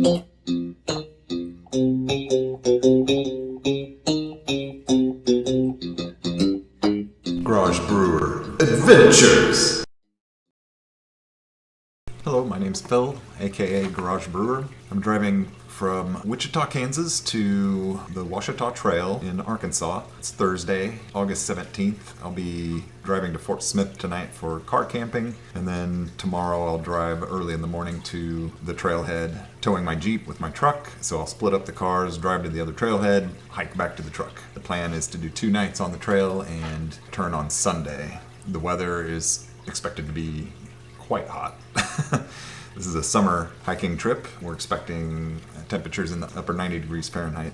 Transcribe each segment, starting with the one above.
Garage Brewer Adventures! Hello, my name's Phil, aka Garage Brewer. I'm driving from Wichita, Kansas to the Ouachita Trail in Arkansas. It's Thursday, August 17th. I'll be driving to Fort Smith tonight for car camping, and then tomorrow I'll drive early in the morning to the trailhead, towing my Jeep with my truck. So I'll split up the cars, drive to the other trailhead, hike back to the truck. The plan is to do 2 nights on the trail and turn on Sunday. The weather is expected to be quite hot. This is a summer hiking trip. We're expecting temperatures in the upper 90 degrees Fahrenheit.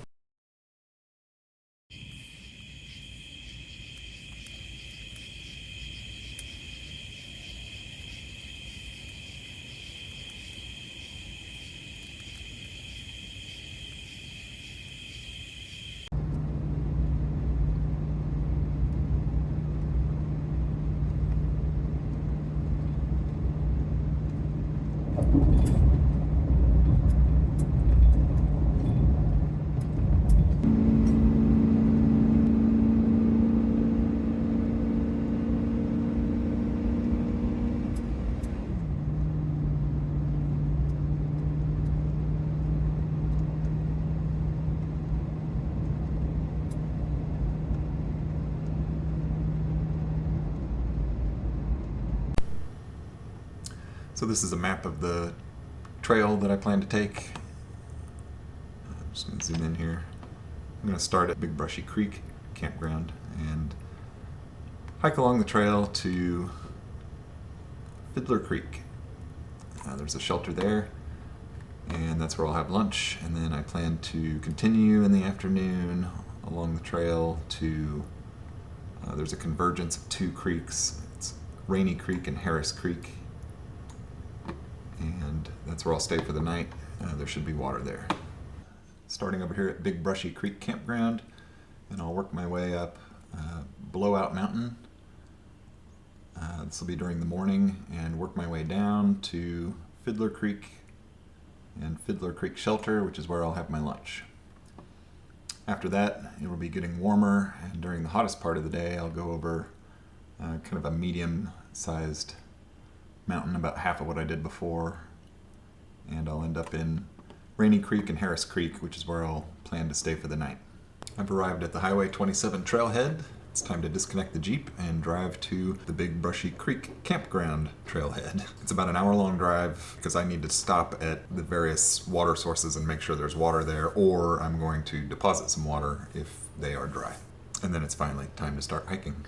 So this is a map of the trail that I plan to take. I'm just going to zoom in here. I'm going to start at Big Brushy Creek campground and hike along the trail to Fiddler Creek. There's a shelter there, and that's where I'll have lunch. And then I plan to continue in the afternoon along the trail to, there's a convergence of 2 creeks. It's Rainy Creek and Harris Creek. And that's where I'll stay for the night. There should be water there. Starting over here at Big Brushy Creek Campground, and I'll work my way up Blowout Mountain. This will be during the morning, and work my way down to Fiddler Creek and Fiddler Creek Shelter, which is where I'll have my lunch. After that, it will be getting warmer, and during the hottest part of the day, I'll go over kind of a medium-sized mountain, about half of what I did before, and I'll end up in Rainy Creek and Harris Creek, which is where I'll plan to stay for the night. I've arrived at the Highway 27 trailhead. It's time to disconnect the Jeep and drive to the Big Brushy Creek campground trailhead. It's about an hour-long drive because I need to stop at the various water sources and make sure there's water there, or I'm going to deposit some water if they are dry. And then it's finally time to start hiking.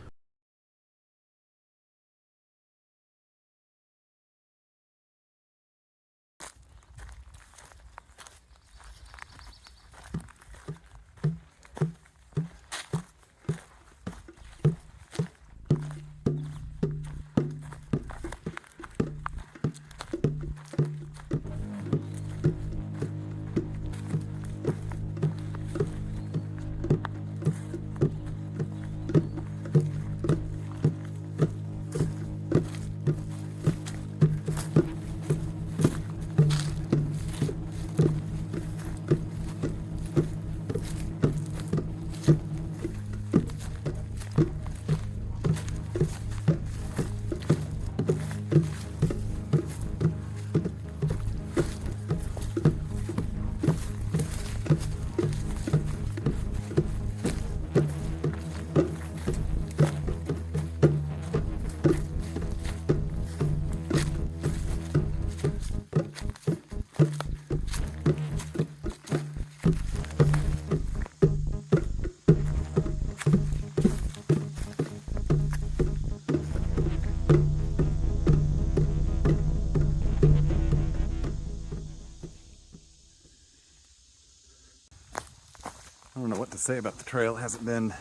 I don't know what to say about the trail. It hasn't been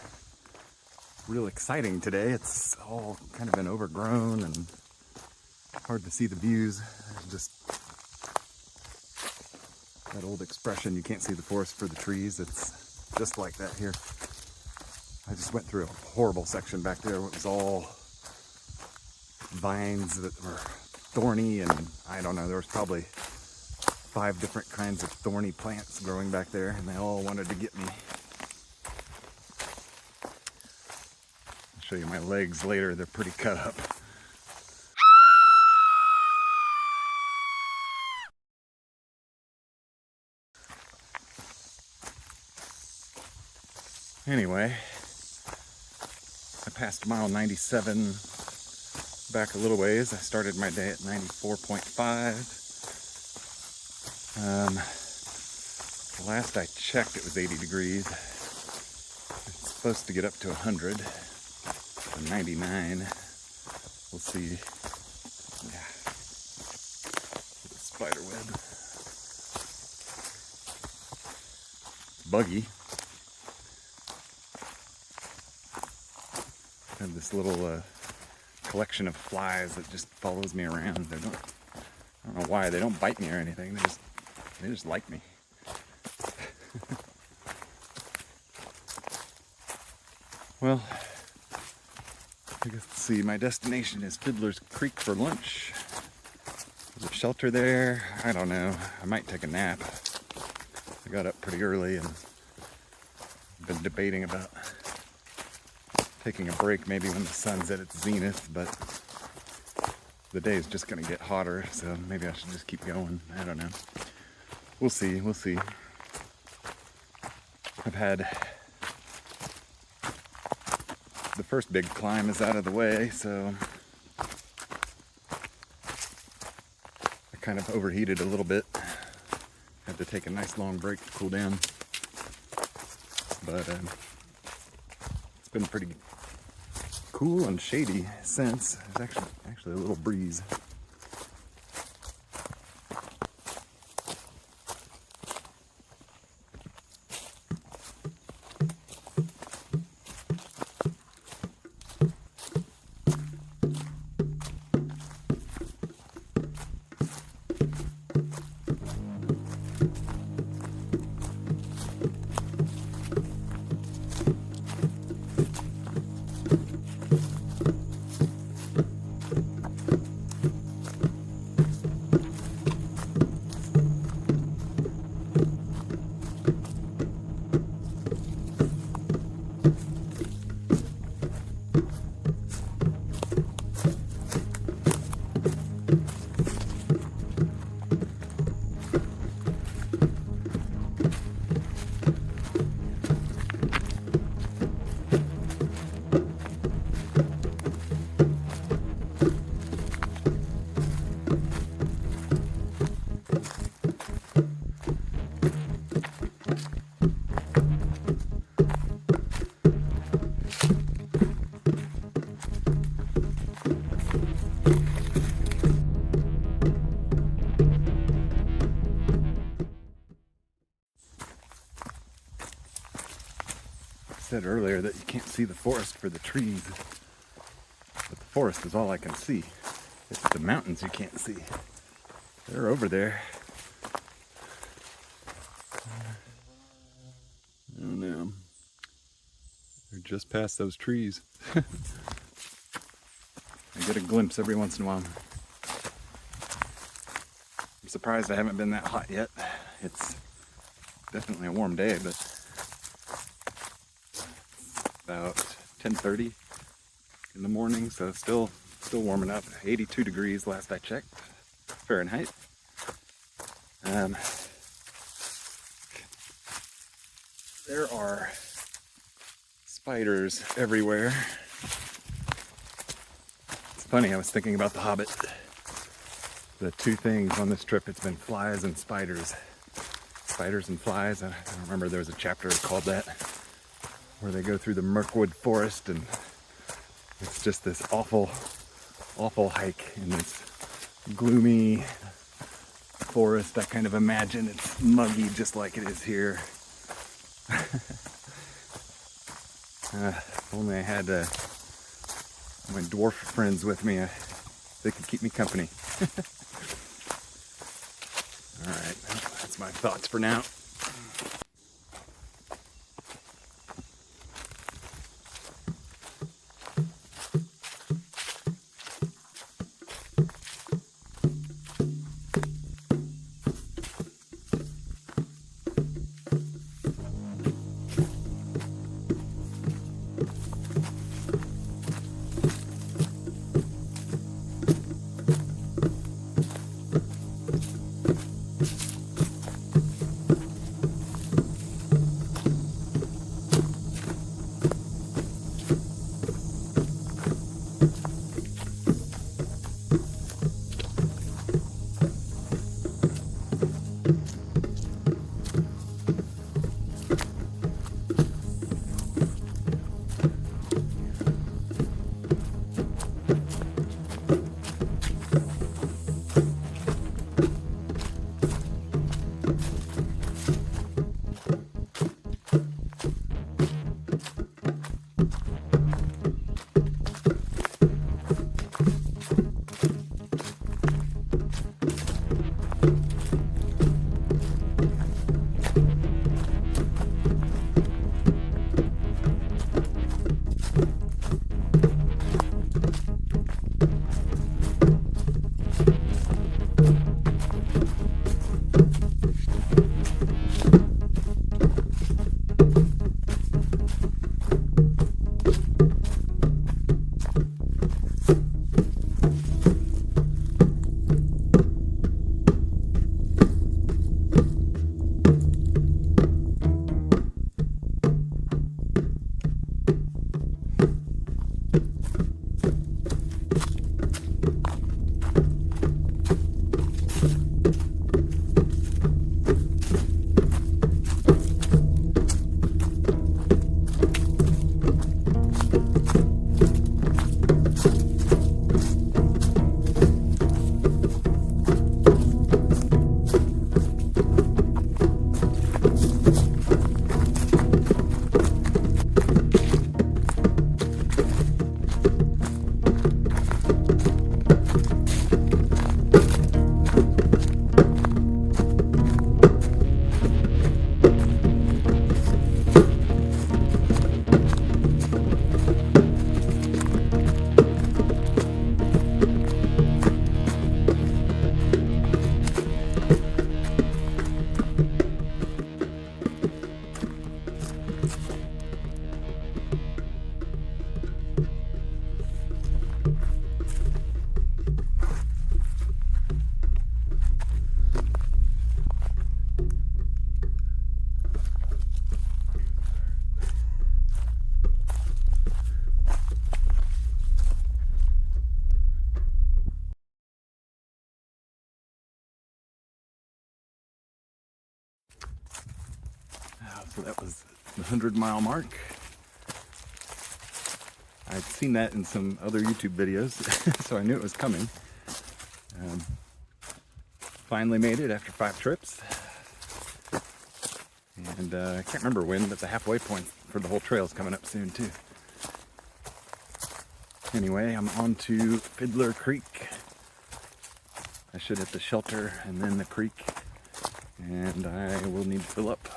real exciting today. It's all kind of been overgrown and hard to see the views. Just that old expression, you can't see the forest for the trees. It's just like that here. I just went through a horrible section back there. It was all vines that were thorny, and I don't know, there was probably 5 different kinds of thorny plants growing back there, and they all wanted to get me. I'll show you my legs later, they're pretty cut up. Anyway, I passed mile 97 back a little ways. I started my day at 94.5. Last I checked, it was 80 degrees. It's supposed to get up to 100, or 99. We'll see. Yeah. Spider web. It's buggy. I have this little collection of flies that just follows me around. I don't know why. They don't bite me or anything. They just like me. Well, I guess let's see. My destination is Fiddler Creek for lunch. There's a shelter there. I don't know. I might take a nap. I got up pretty early and been debating about taking a break maybe when the sun's at its zenith, but the day is just going to get hotter, so maybe I should just keep going. I don't know. We'll see. We'll see. I've had the first big climb is out of the way, so I kind of overheated a little bit. Had to take a nice long break to cool down, but it's been pretty cool and shady since. There's actually a little breeze. Said earlier that you can't see the forest for the trees, but the forest is all I can see. It's the mountains you can't see. They're over there. I don't know. They're just past those trees. I get a glimpse every once in a while. I'm surprised I haven't been that hot yet. It's definitely a warm day, but about 10:30 in the morning, so still warming up. 82 degrees last I checked, Fahrenheit. There are spiders everywhere. It's funny, I was thinking about The Hobbit. The two things on this trip, it's been flies and spiders. Spiders and flies. I remember there was a chapter called that, where they go through the Mirkwood forest, and it's just this awful hike in this gloomy forest. I kind of imagine it's muggy just like it is here. If only I had my dwarf friends with me, they could keep me company. Alright, that's my thoughts for now. So that was the 100-mile mark. I'd seen that in some other YouTube videos, so I knew it was coming. Finally made it after 5 trips. And I can't remember when, but the halfway point for the whole trail is coming up soon too. Anyway, I'm on to Fiddler Creek. I should hit the shelter and then the creek, and I will need to fill up.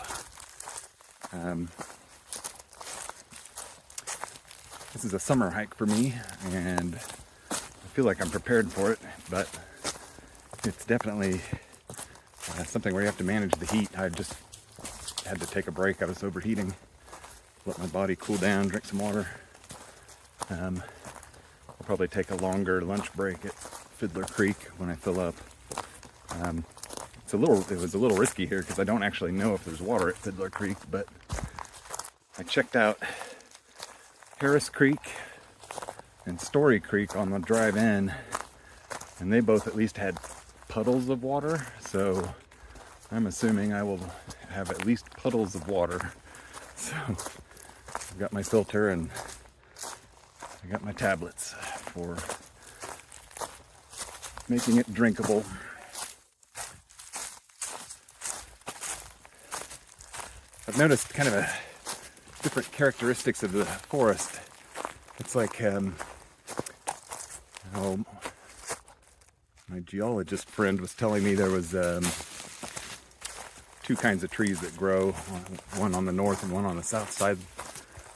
This is a summer hike for me, and I feel like I'm prepared for it, but it's definitely something where you have to manage the heat. I just had to take a break. I was overheating. Let my body cool down, drink some water. I'll probably take a longer lunch break at Fiddler Creek when I fill up. It was a little risky here because I don't actually know if there's water at Fiddler Creek, but I checked out Harris Creek and Story Creek on the drive in, and they both at least had puddles of water, so I'm assuming I will have at least puddles of water. So I've got my filter and I got my tablets for making it drinkable. I've noticed kind of a different characteristics of the forest. It's like, my geologist friend was telling me there was 2 kinds of trees that grow, one on the north and one on the south side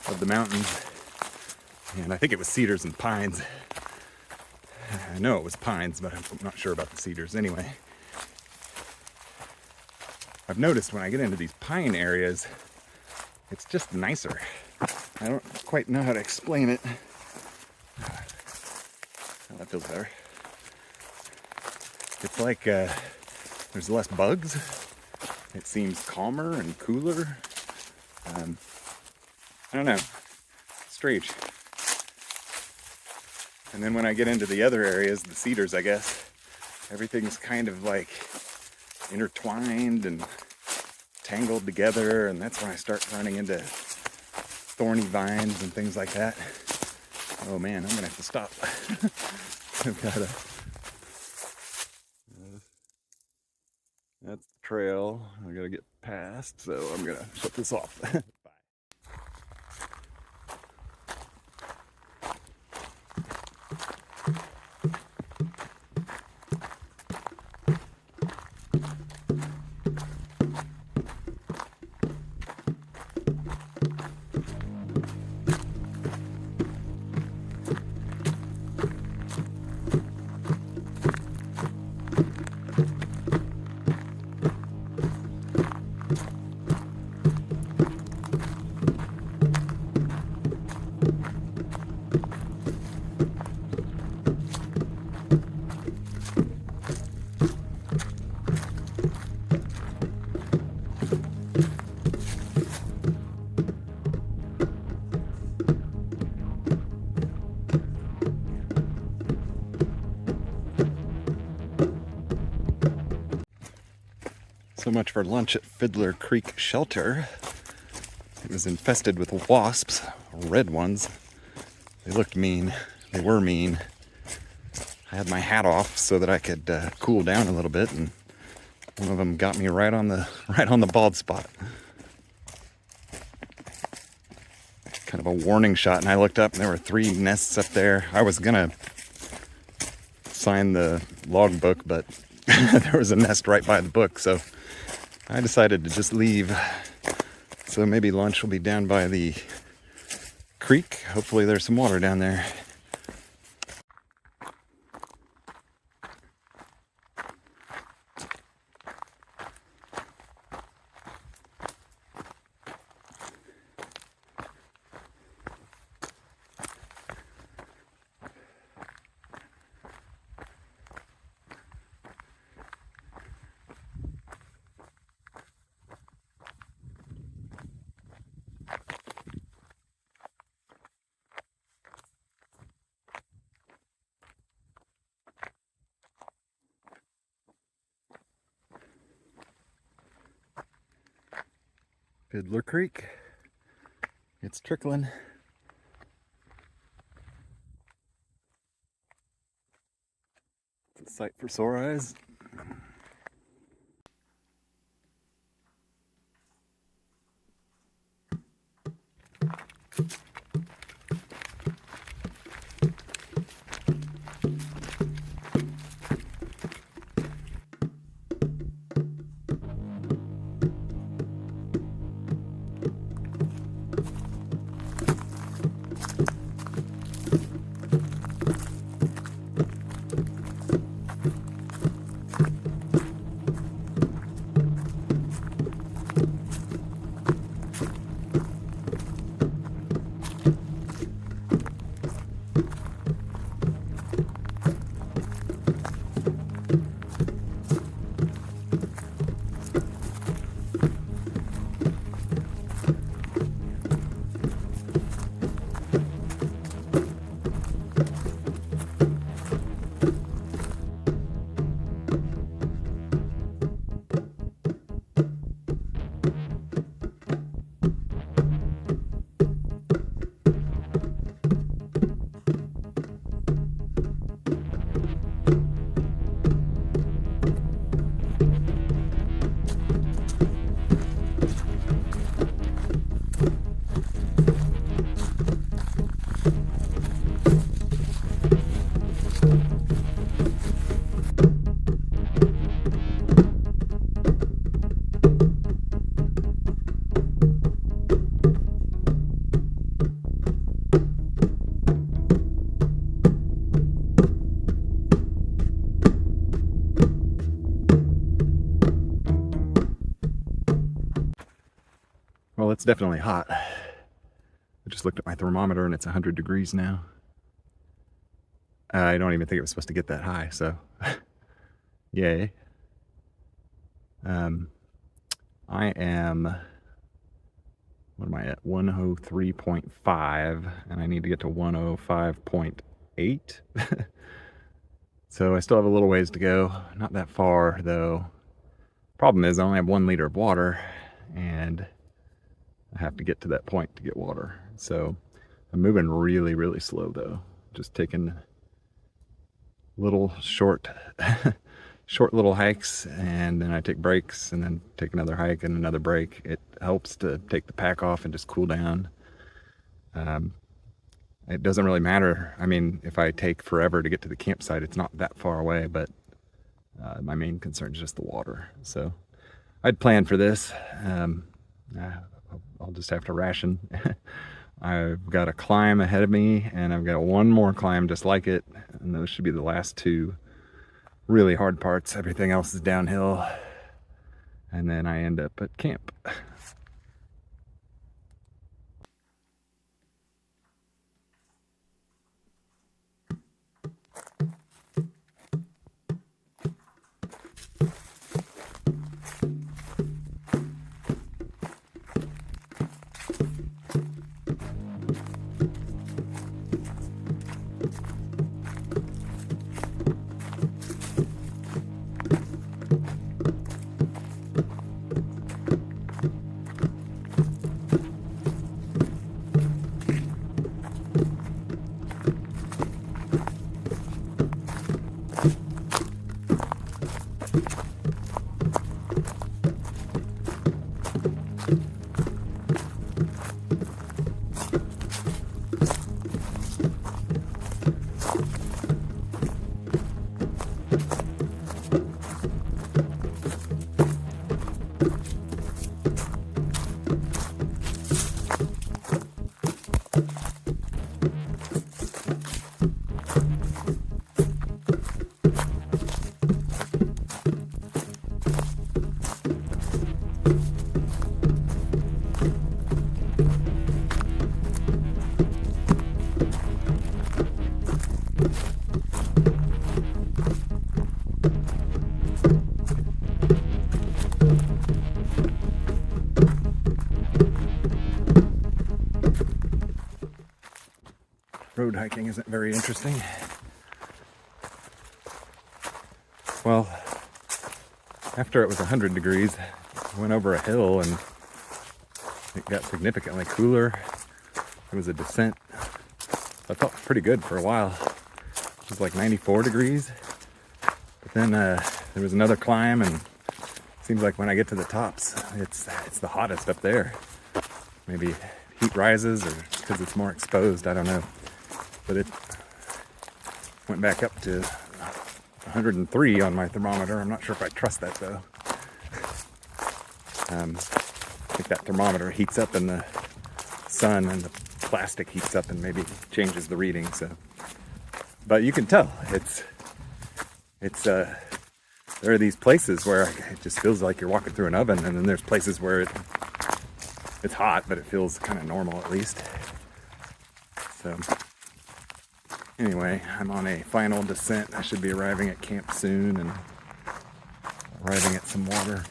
of the mountain. And I think it was cedars and pines. I know it was pines, but I'm not sure about the cedars. Anyway, I've noticed when I get into these pine areas, it's just nicer. I don't quite know how to explain it. Oh, that feels better. It's like there's less bugs. It seems calmer and cooler. I don't know. Strange. And then when I get into the other areas, the cedars, I guess, everything's kind of like intertwined and tangled together, and that's when I start running into thorny vines and things like that. Oh man, I'm gonna have to stop. I've got a that's the trail I gotta get past, so I'm gonna shut this off. Bye. So much for lunch at Fiddler Creek Shelter. It was infested with wasps, red ones. They looked mean. They were mean. I had my hat off so that I could cool down a little bit, and one of them got me right on the bald spot. Kind of a warning shot, and I looked up and there were 3 nests up there. I was gonna sign the logbook, but there was a nest right by the book, so I decided to just leave. So maybe lunch will be down by the creek. Hopefully there's some water down there. Fiddler Creek. It's trickling. It's a sight for sore eyes. Well, it's definitely hot. I just looked at my thermometer and it's 100 degrees now. I don't even think it was supposed to get that high, so yay. I am, what am I at? 103.5, and I need to get to 105.8. So I still have a little ways to go. Not that far, though. Problem is I only have 1 liter of water, and I have to get to that point to get water. So I'm moving really, really slow though. Just taking little short short little hikes, and then I take breaks and then take another hike and another break. It helps to take the pack off and just cool down. It doesn't really matter. I mean, if I take forever to get to the campsite, it's not that far away, but my main concern is just the water. So I'd planned for this. I'll just have to ration. I've got a climb ahead of me, and I've got one more climb just like it, and those should be the last two really hard parts. Everything else is downhill, and then I end up at camp. Road hiking isn't very interesting. Well, after it was 100 degrees, I went over a hill and it got significantly cooler. It was a descent. I felt pretty good for a while. It was like 94 degrees. But then there was another climb, and it seems like when I get to the tops, it's the hottest up there. Maybe heat rises, or because it's more exposed, I don't know. But it went back up to 103 on my thermometer. I'm not sure if I trust that though. I think that thermometer heats up in the sun, and the plastic heats up and maybe changes the reading. So, but you can tell there are these places where it just feels like you're walking through an oven, and then there's places where it's hot, but it feels kind of normal at least. So anyway, I'm on a final descent. I should be arriving at camp soon and arriving at some water.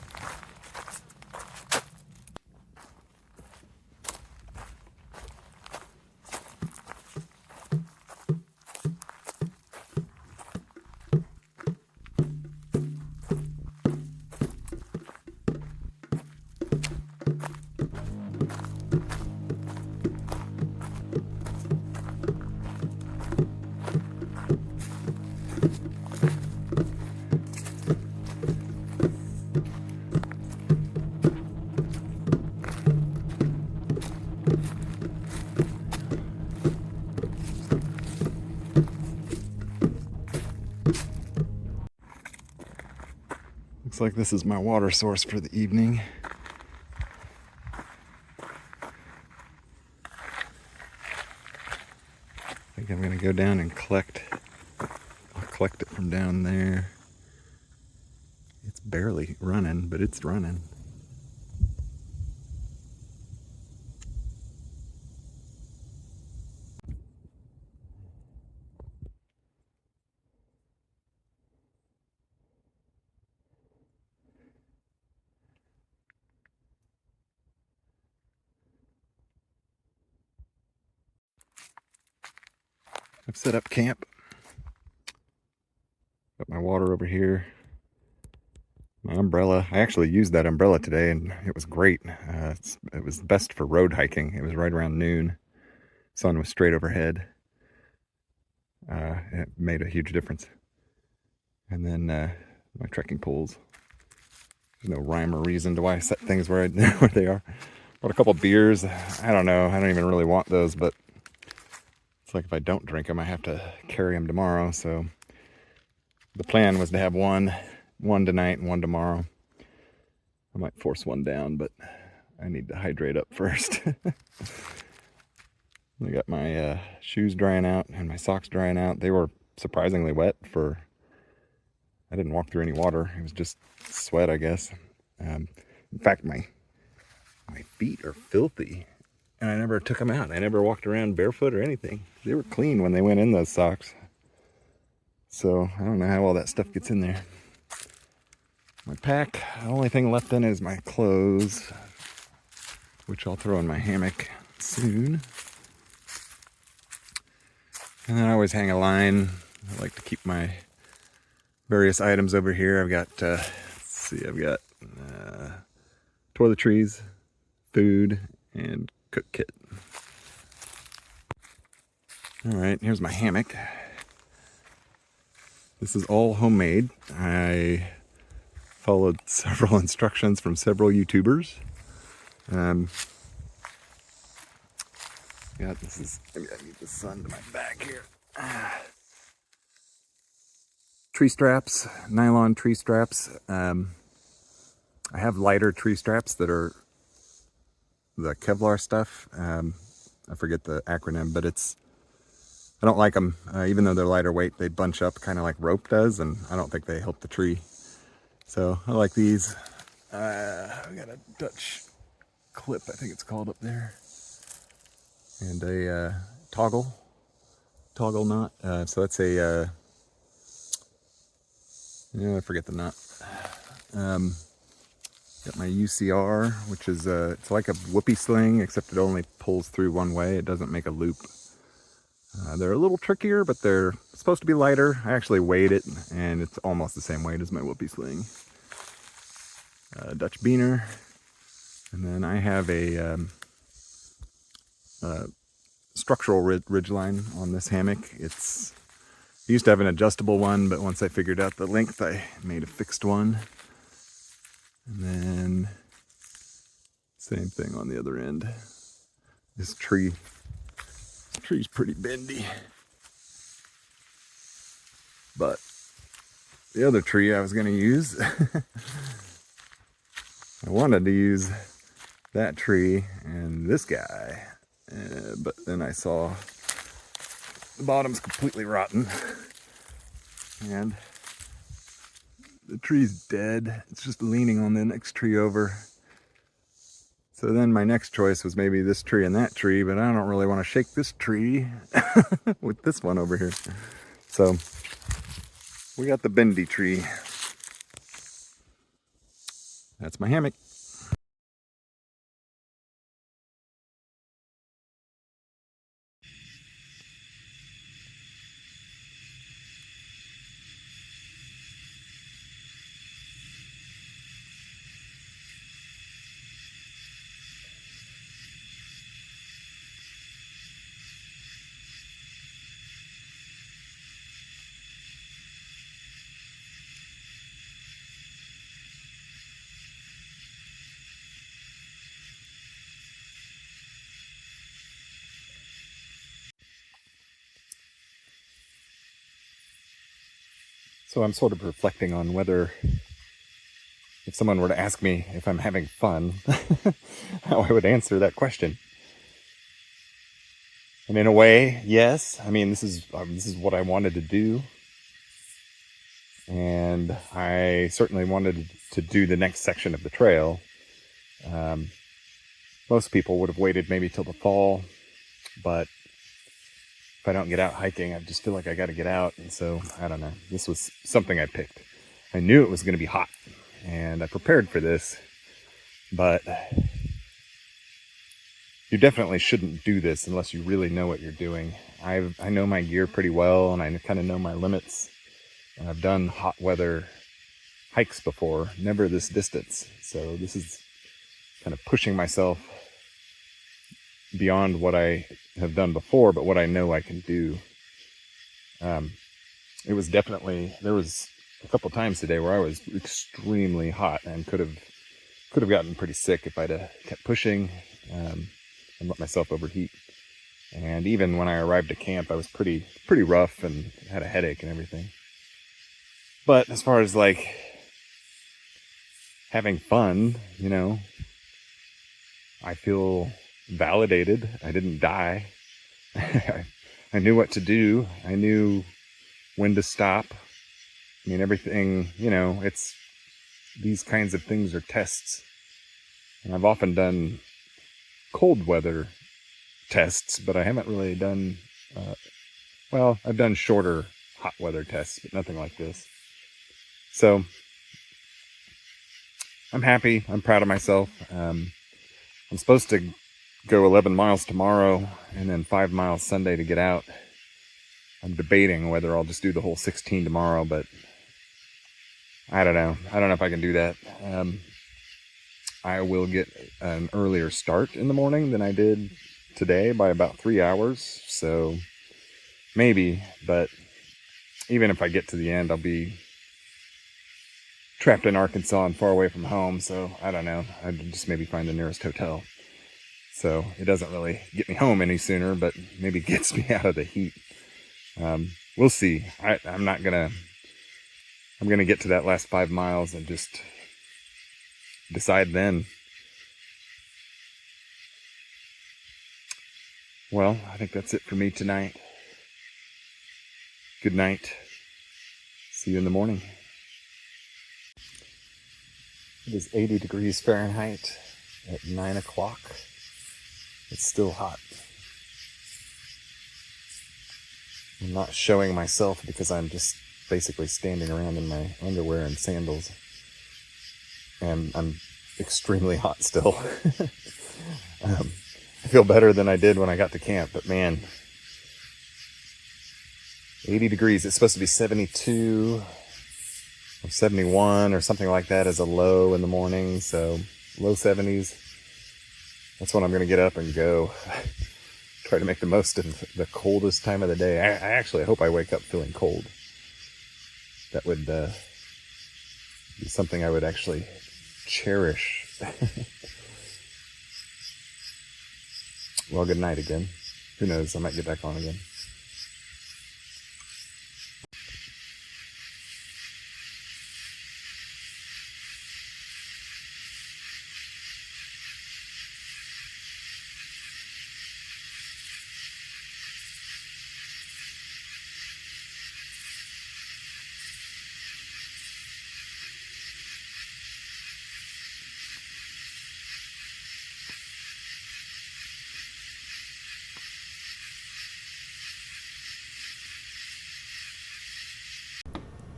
Looks like this is my water source for the evening. I think I'm gonna go down and I'll collect it from down there. It's barely running, but it's running. I've set up camp. Got my water over here. My umbrella, I actually used that umbrella today and it was great. It was best for road hiking. It was right around noon. Sun was straight overhead. It made a huge difference. And then my trekking poles. There's no rhyme or reason to why I set things where where they are. Bought a couple beers. I don't know. I don't even really want those, but it's like if I don't drink them, I have to carry them tomorrow. So the plan was to have one tonight and one tomorrow. I might force one down, but I need to hydrate up first. I got my shoes drying out and my socks drying out. They were surprisingly wet for, I didn't walk through any water. It was just sweat, I guess. In fact, my feet are filthy and I never took them out. I never walked around barefoot or anything. They were clean when they went in those socks. So I don't know how all that stuff gets in there. My pack, the only thing left in it is my clothes, which I'll throw in my hammock soon. And then I always hang a line. I like to keep my various items over here. I've got, let's see, I've got toiletries, food, and cook kit. All right, here's my hammock. This is all homemade. I followed several instructions from several YouTubers. This is, maybe I need the sun to my back here. Tree straps, nylon tree straps. I have lighter tree straps that are the Kevlar stuff. I forget the acronym, but I don't like them. Even though they're lighter weight, they bunch up kind of like rope does, and I don't think they help the tree. So I like these. I got a Dutch clip, I think it's called, up there. And a toggle knot. So that's a, I forget the knot. Got my UCR, which is, it's like a whoopee sling, except it only pulls through one way. It doesn't make a loop. They're a little trickier, but they're supposed to be lighter. I actually weighed it, and it's almost the same weight as my whoopee sling. Dutch beaner. And then I have a structural ridgeline on this hammock. I used to have an adjustable one, but once I figured out the length, I made a fixed one. And then same thing on the other end. This tree's pretty bendy. But the other tree I was going to use, I wanted to use that tree and this guy, but then I saw the bottom's completely rotten and the tree's dead. It's just leaning on the next tree over. So then my next choice was maybe this tree and that tree, but I don't really want to shake this tree with this one over here. So we got the bendy tree. That's my hammock. So I'm sort of reflecting on whether, if someone were to ask me if I'm having fun, how I would answer that question. And in a way, yes. I mean, this is what I wanted to do. And I certainly wanted to do the next section of the trail. Most people would have waited maybe till the fall, but if I don't get out hiking, I just feel like I got to get out. And so, I don't know. This was something I picked. I knew it was going to be hot, and I prepared for this, but you definitely shouldn't do this unless you really know what you're doing. I know my gear pretty well, and I kind of know my limits. And I've done hot weather hikes before, never this distance. So this is kind of pushing myself beyond what I have done before, but what I know I can do. It was definitely, there was a couple times today where I was extremely hot and could have gotten pretty sick if I'd have kept pushing and let myself overheat. And even when I arrived at camp, I was pretty rough and had a headache and everything. But as far as like having fun, you know, I feel validated. I didn't die. I knew what to do. I knew when to stop. I mean, everything, you know, it's, these kinds of things are tests. And I've often done cold weather tests, but I haven't really done, well, I've done shorter hot weather tests, but nothing like this. So I'm happy. I'm proud of myself. I'm supposed to go 11 miles tomorrow and then 5 miles Sunday to get out. I'm debating whether I'll just do the whole 16 tomorrow, but I don't know. I don't know if I can do that. I will get an earlier start in the morning than I did today by about 3 hours. So maybe, but even if I get to the end, I'll be trapped in Arkansas and far away from home. So I don't know. I'd just maybe find the nearest hotel. So it doesn't really get me home any sooner, but maybe gets me out of the heat. We'll see. I'm going to get to that last 5 miles and just decide then. Well, I think that's it for me tonight. Good night. See you in the morning. It is 80 degrees Fahrenheit at 9 o'clock. It's still hot. I'm not showing myself because I'm just basically standing around in my underwear and sandals. And I'm extremely hot still. I feel better than I did when I got to camp, but man, 80 degrees. It's supposed to be 72 or 71 or something like that as a low in the morning. So low 70s. That's when I'm going to get up and go. Try to make the most of the coldest time of the day. I actually hope I wake up feeling cold. That would be something I would actually cherish. Well, good night again. Who knows? I might get back on again.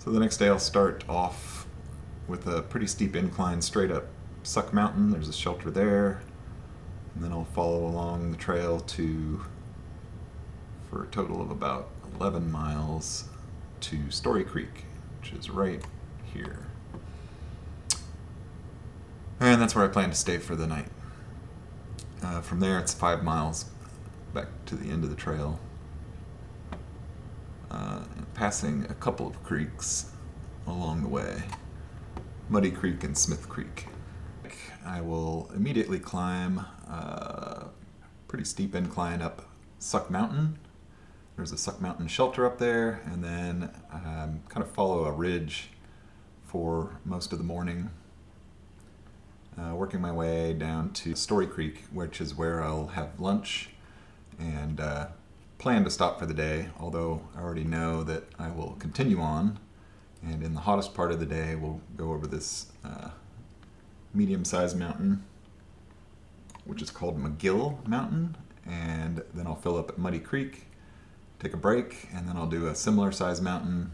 So the next day I'll start off with a pretty steep incline straight up Suck Mountain. There's a shelter there. And then I'll follow along the trail for a total of about 11 miles to Story Creek, which is right here. And that's where I plan to stay for the night. From there it's 5 miles back to the end of the trail. Passing a couple of creeks along the way, Muddy Creek and Smith Creek. I will immediately climb a pretty steep incline up Suck Mountain. There's a Suck Mountain shelter up there, and then kind of follow a ridge for most of the morning, working my way down to Story Creek, which is where I'll have lunch and plan to stop for the day, although I already know that I will continue on, and in the hottest part of the day we'll go over this medium-sized mountain, which is called McGill Mountain, and then I'll fill up at Muddy Creek, take a break, and then I'll do a similar sized mountain,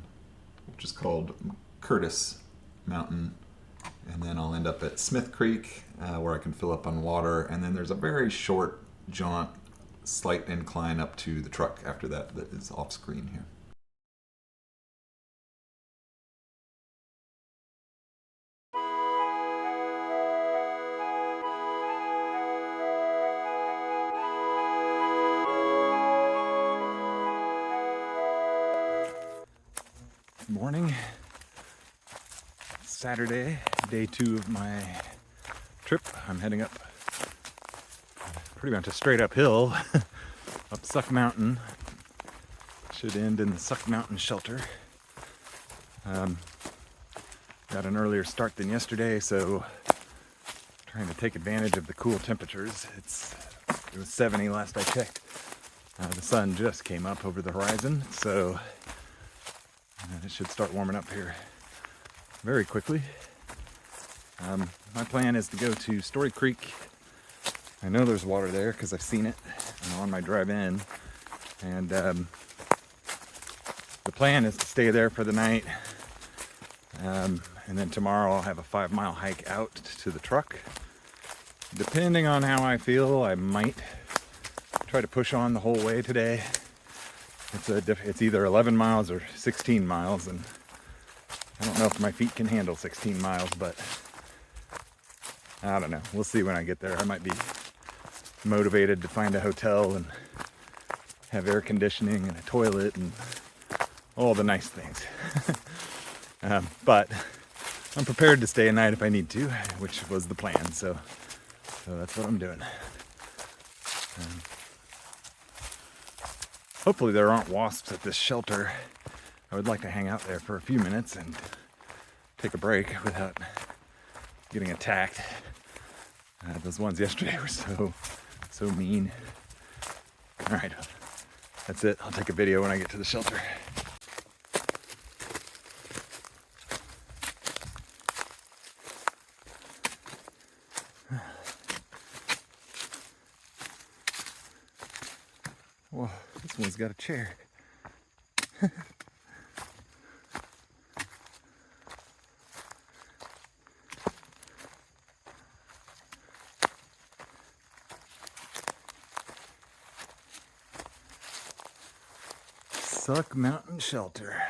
which is called Curtis Mountain, and then I'll end up at Smith Creek, where I can fill up on water, and then there's a very short jaunt, slight incline up to the truck after that is off screen here. morning. Saturday, day 2 of my trip. I'm heading up pretty much a straight uphill up Suck Mountain. Should end in the Suck Mountain shelter. Got an earlier start than yesterday, so trying to take advantage of the cool temperatures. It was 70 last I checked. The sun just came up over the horizon, so it should start warming up here very quickly. My plan is to go to Story Creek. I know there's water there because I've seen it on my drive in, and the plan is to stay there for the night, and then tomorrow I'll have a 5-mile hike out to the truck. Depending on how I feel, I might try to push on the whole way today. It's either 11 miles or 16 miles, and I don't know if my feet can handle 16 miles, but I don't know. We'll see when I get there. I might be motivated to find a hotel and have air conditioning and a toilet and all the nice things. But I'm prepared to stay a night if I need to, which was the plan. So that's what I'm doing. Hopefully there aren't wasps at this shelter. I would like to hang out there for a few minutes and take a break without getting attacked. Those ones yesterday were so mean. All right, that's it. I'll take a video when I get to the shelter. Whoa, this one's got a chair. Suck Mountain Shelter.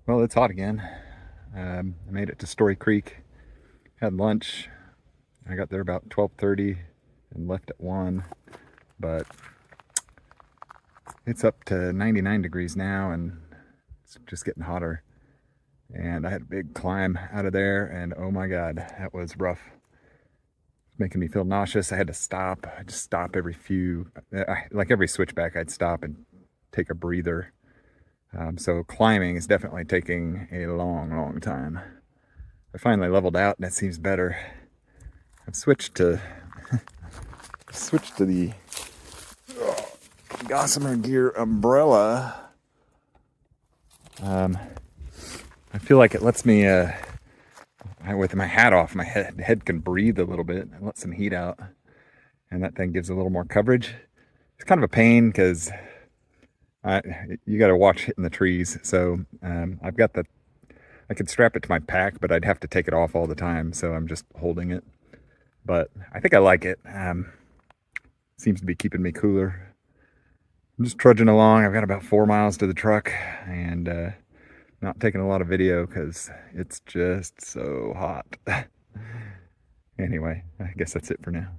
Well, it's hot again. I made it to Story Creek, had lunch. I got there about 12:30 and left at 1, but it's up to 99 degrees now and it's just getting hotter. And I had a big climb out of there, and oh my God, that was rough. It's making me feel nauseous. I had to stop. I just stop every like every switchback, I'd stop and take a breather. So climbing is definitely taking a long time. I finally leveled out and it seems better. I've switched to the Gossamer Gear umbrella. I feel like it lets me, with my hat off, my head can breathe a little bit and let some heat out. And that thing gives a little more coverage. It's kind of a pain because you got to watch hitting the trees. So I've got I could strap it to my pack, but I'd have to take it off all the time. So I'm just holding it. But I think I like it. Seems to be keeping me cooler. I'm just trudging along. I've got about 4 miles to the truck and not taking a lot of video because it's just so hot. Anyway, I guess that's it for now.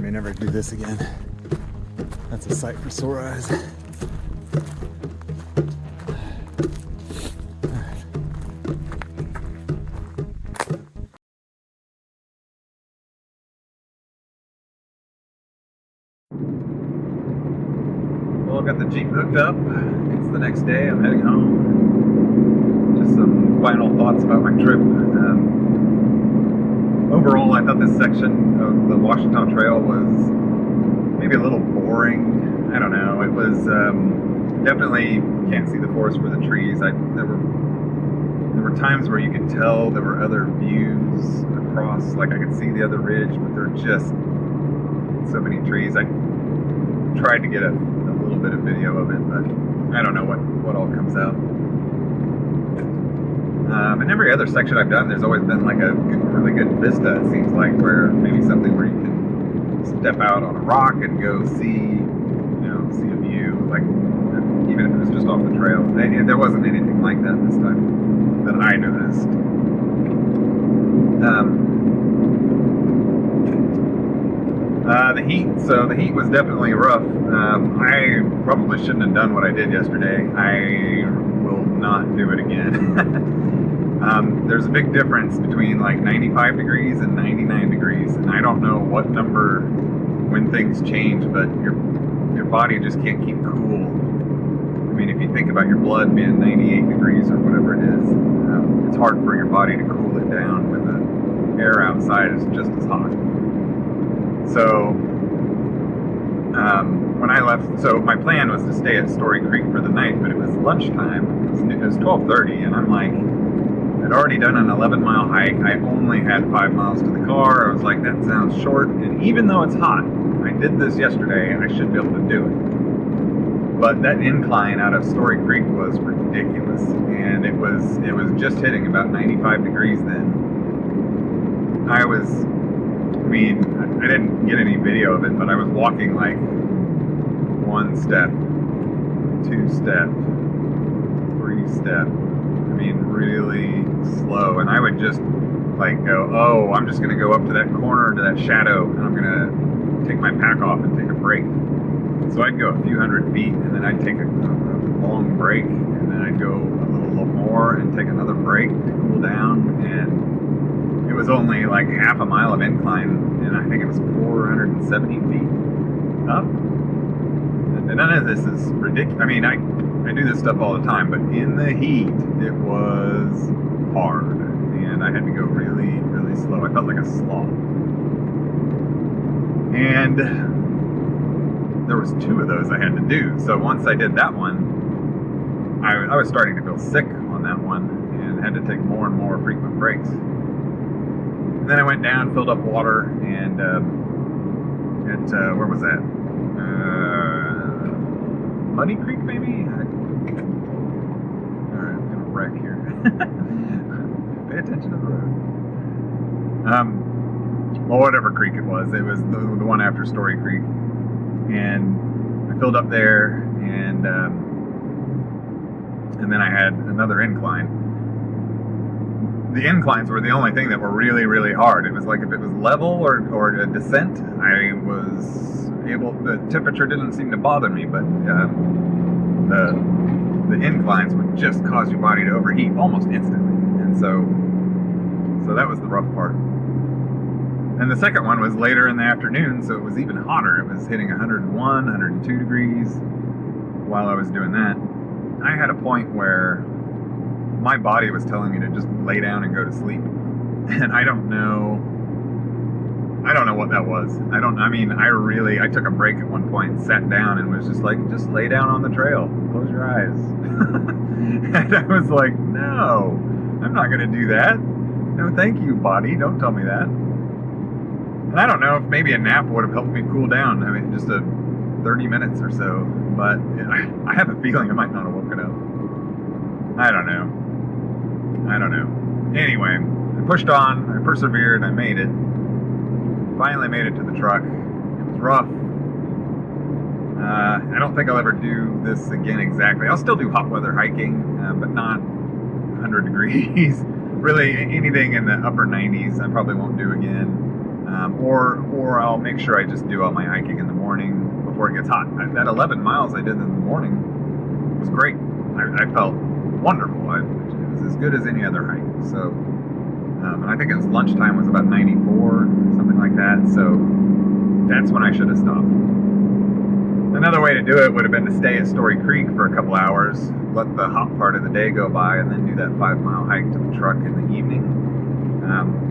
May never do this again. That's a sight for sore eyes. Well, I've got the Jeep hooked up. It's the next day. I'm heading home. Just some final thoughts about my trip. Overall, I thought this section of the Ouachita Trail was maybe a little boring. I don't know. It was definitely can't see the forest for the trees. There were times where you could tell there were other views across. Like I could see the other ridge, but there were just so many trees. I tried to get a little bit of video of it, but I don't know what all comes out. In every other section I've done, there's always been like a really good vista, it seems like, where maybe something where you can step out on a rock and go see a view, like even if it was just off the trail. There wasn't anything like that this time that I noticed. The heat was definitely rough. I probably shouldn't have done what I did yesterday. I will not do it again. There's a big difference between like 95 degrees and 99 degrees, and I don't know what number when things change, but your body just can't keep cool. I mean, if you think about your blood being 98 degrees or whatever it is, it's hard for your body to cool it down when the air outside is just as hot. So when I left, so my plan was to stay at Story Creek for the night, but it was lunchtime. It was 12:30, and I'm like, I'd already done an 11-mile hike. I only had 5 miles to the car. I was like, that sounds short. And even though it's hot, I did this yesterday, I should be able to do it. But that incline out of Story Creek was ridiculous, and it was just hitting about 95 degrees then. I didn't get any video of it, but I was walking like 1 step, 2 step, 3 step. I mean, really slow. And I would just like go, oh, I'm just going to go up to that corner, to that shadow, and I'm going to take my pack off and take a break. So I'd go a few hundred feet, and then I'd take a long break, and then I'd go a little more and take another break to cool down. And it was only like half a mile of incline, and I think it was 470 feet up. and none of this is ridiculous. I mean, I do this stuff all the time, but in the heat, it was hard, and I had to go really, really slow. I felt like a sloth. And there was 2 of those I had to do. So once I did that one, I was starting to feel sick on that one and had to take more and more frequent breaks. And then I went down, filled up water, and where was that? Muddy Creek, maybe? Alright, I'm gonna wreck here. Pay attention to the road. Well, whatever creek it was the one after Story Creek. And I filled up there, and then I had another incline. The inclines were the only thing that were really, really hard. It was like if it was level or a descent, I was able. The temperature didn't seem to bother me, but the inclines would just cause your body to overheat almost instantly, and so that was the rough part. And the second one was later in the afternoon, so it was even hotter. It was hitting 101, 102 degrees while I was doing that. I had a point where my body was telling me to just lay down and go to sleep. And I don't know what that was. I took a break at one point, sat down, and was just like, just lay down on the trail. Close your eyes. And I was like, no, I'm not going to do that. No, thank you, body. Don't tell me that. And I don't know if maybe a nap would have helped me cool down. I mean, just 30 minutes or so. But I have a feeling I might not have woken up. I don't know. Anyway, I pushed on. I persevered. I made it. Finally made it to the truck. It was rough. I don't think I'll ever do this again exactly. I'll still do hot weather hiking, but not 100 degrees. Really, anything in the upper 90s I probably won't do again. Or I'll make sure I just do all my hiking in the morning before it gets hot. That 11 miles I did in the morning was great. I felt wonderful. It was as good as any other hike. So, and I think it was lunchtime was about 94, something like that. So that's when I should have stopped. Another way to do it would have been to stay at Story Creek for a couple hours, let the hot part of the day go by, and then do that 5-mile hike to the truck in the evening.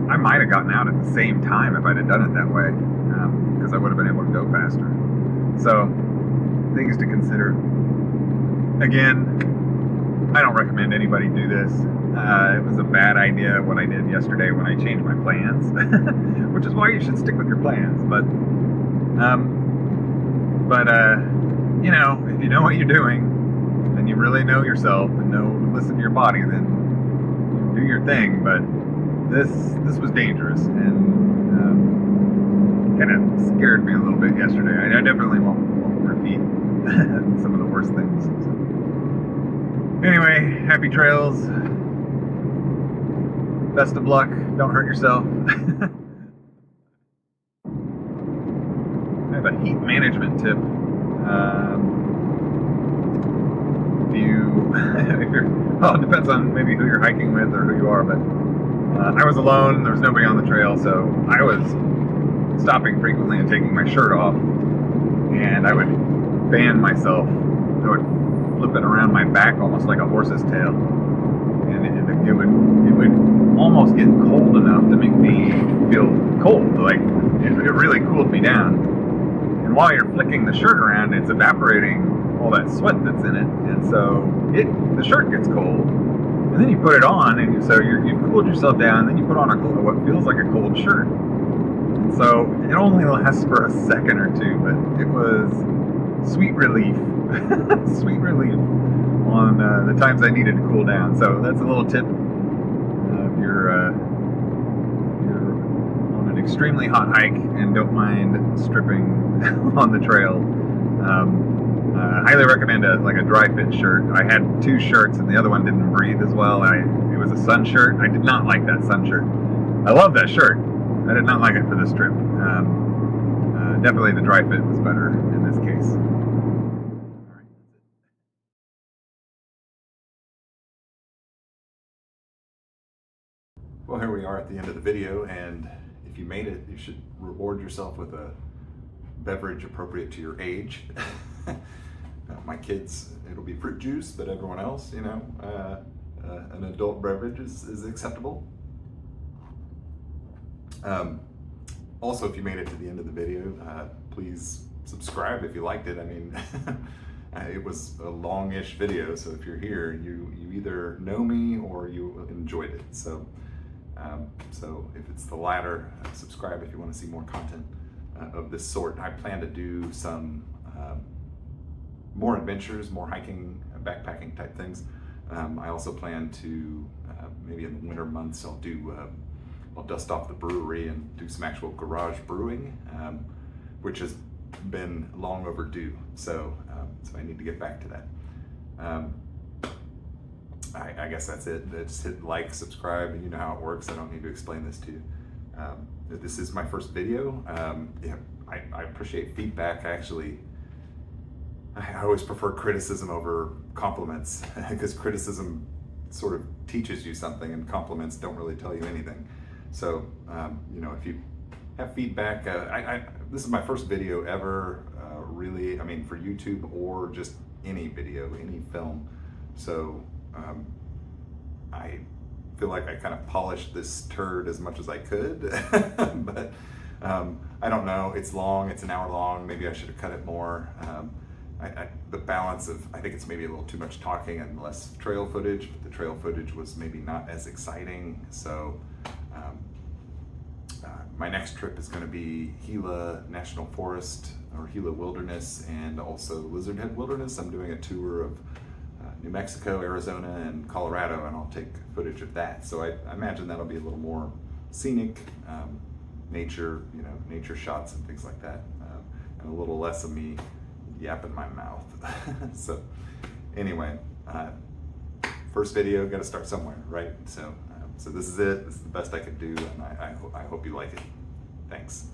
I might have gotten out at the same time if I'd have done it that way, because I would have been able to go faster. So, things to consider. Again, I don't recommend anybody do this. It was a bad idea what I did yesterday when I changed my plans, which is why you should stick with your plans. But you know, if you know what you're doing, and you really know yourself and listen to your body, then do your thing. But this was dangerous and kind of scared me a little bit yesterday. I definitely won't repeat some of the worst things. So. Anyway, happy trails. Best of luck. Don't hurt yourself. I have a heat management tip. If you're, well, it depends on maybe who you're hiking with or who you are, but I was alone. There was nobody on the trail, so I was stopping frequently and taking my shirt off, and I would fan myself. I would flip it around my back almost like a horse's tail, and it would almost get cold enough to make me feel cold. Like it really cooled me down. And while you're flicking the shirt around, it's evaporating all that sweat that's in it, and so the shirt gets cold. And then you put it on, and so you've cooled yourself down. And then you put on what feels like a cold shirt. And so it only lasts for a second or two, but it was sweet relief, sweet relief on the times I needed to cool down. So that's a little tip. If you're on an extremely hot hike and don't mind stripping on the trail, I highly recommend a dry fit shirt. I had 2 shirts and the other one didn't breathe as well. It was a sun shirt. I did not like that sun shirt. I love that shirt. I did not like it for this trip. Definitely the dry fit was better in this case. Well, here we are at the end of the video, and if you made it, you should reward yourself with a beverage appropriate to your age. my kids, it'll be fruit juice, but everyone else, you know, an adult beverage is acceptable. Also, if you made it to the end of the video, please subscribe if you liked it. I mean, it was a long-ish video, so if you're here, you either know me or you enjoyed it. So, so if it's the latter, subscribe if you want to see more content of this sort. I plan to do some more adventures, more hiking, backpacking type things. I also plan to, maybe in the winter months, I'll dust off the brewery and do some actual garage brewing, which has been long overdue. So, so I need to get back to that. I guess that's it. Just hit like, subscribe, and you know how it works. I don't need to explain this to you. This is my first video. Yeah, I appreciate feedback. I always prefer criticism over compliments because criticism sort of teaches you something and compliments don't really tell you anything. So, you know, if you have feedback, this is my first video ever, really, I mean, for YouTube or just any video, any film. So, I feel like I kind of polished this turd as much as I could, but I don't know, it's long, it's an hour long, maybe I should have cut it more. The balance of, I think it's maybe a little too much talking and less trail footage, but the trail footage was maybe not as exciting. So my next trip is going to be Gila National Forest or Gila Wilderness and also Lizard Head Wilderness. I'm doing a tour of New Mexico, Arizona, and Colorado, and I'll take footage of that. So I imagine that'll be a little more scenic, nature, you know, nature shots and things like that, and a little less of me yapping my mouth. So anyway, first video, got to start somewhere, right? So so this is it. This is the best I could do, and I hope you like it. Thanks.